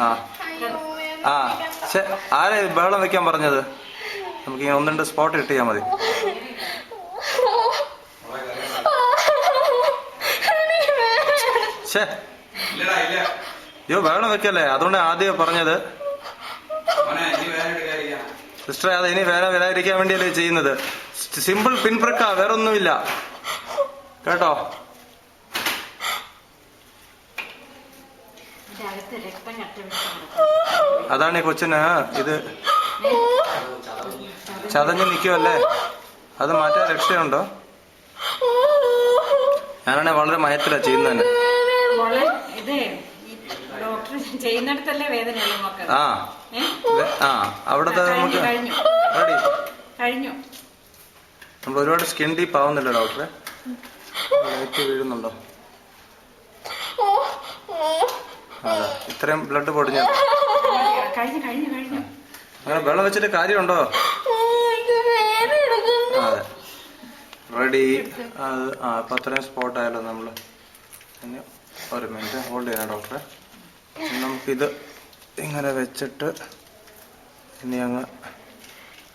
ആ ആ ആരെ ബഹളം വെക്കാൻ പറഞ്ഞത്? നമുക്ക് ഇങ്ങനെ 1-2 സ്പോട്ട് കിട്ടിയാൽ മതി. അയ്യോ ബഹളം വെക്കല്ലേ, അതുകൊണ്ട് ആദ്യം പറഞ്ഞത്. സിസ്റ്ററെ അത് ഇനി വേറെ വരാതിരിക്കാൻ വേണ്ടിയല്ലേ ചെയ്യുന്നത്. സിമ്പിൾ പിൻപ്രക്ക, വേറെ ഒന്നുമില്ല കേട്ടോ. അതാണ് ഈ കൊച്ചിന് ഇത് ചതഞ്ഞ് നിൽക്കുമല്ലേ, അത് മാറ്റാൻ രക്ഷയുണ്ടോ? ഞാനാണെ വളരെ മയത്തിലാ ചെയ്യുന്നതന്നെ. അവിടത്തെ നമുക്ക് റെഡി. നമ്മൾ ഒരുപാട് സ്കിൻ ഡീപ്പ് ആവുന്നില്ല ഡോക്ടറെ? ലൈറ്റ് വീഴുന്നുണ്ടോ? അതെ, ഇത്രയും ബ്ലഡ് പൊടിഞ്ഞു. അങ്ങനെ വെള്ളം വെച്ചിട്ട് കാര്യമുണ്ടോ? അതെ റെഡി. അപ്പൊ അത്രയും സ്പോട്ട് ആയാലോ നമ്മള്. ഇനി 1 മിനിറ്റ് ഹോൾഡ് ചെയ്യണം ഡോക്ടറെ. നമുക്കിത് ഇങ്ങനെ വെച്ചിട്ട് ഇനി അങ്ങ്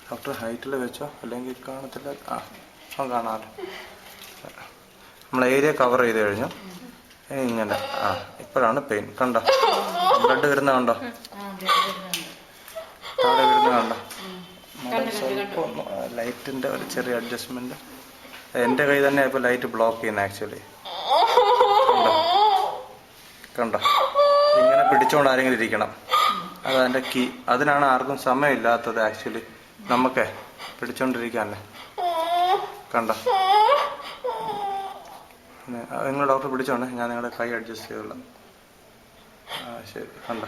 ഡോക്ടർ ഹൈറ്റിൽ വെച്ചോ, അല്ലെങ്കിൽ കാണത്തില്ല. കാണാമല്ലോ. നമ്മൾ ഏരിയ കവർ ചെയ്ത് കഴിഞ്ഞു. ഇനി ഇങ്ങനെ ഇപ്പോഴാണ് പെയിൻ. കണ്ടോ ബ്ലഡ് വരുന്ന കണ്ടോ? താഴെ വരുന്ന കണ്ടോ? സ്വല്പം ലൈറ്റിന്റെ ഒരു ചെറിയ അഡ്ജസ്റ്റ്മെന്റ്. എന്റെ കൈ തന്നെ ഇപ്പൊ ലൈറ്റ് ബ്ലോക്ക് ചെയ്യുന്ന ആക്ച്വലി. കണ്ടോ? ഇങ്ങനെ പിടിച്ചോണ്ട് ആരെങ്കിലും ഇരിക്കണം, അതതിന്റെ കീ. അതിനാണ് ആർക്കും സമയമില്ലാത്തത് ആക്ച്വലി. നമുക്കേ പിടിച്ചോണ്ടിരിക്കാല്ലേ. കണ്ടോ? നിങ്ങൾ ഡോക്ടർ പിടിച്ചോണ്ട് ഞാൻ നിങ്ങളുടെ കൈ അഡ്ജസ്റ്റ് ചെയ്തോളാം. ശരി. കണ്ടോ?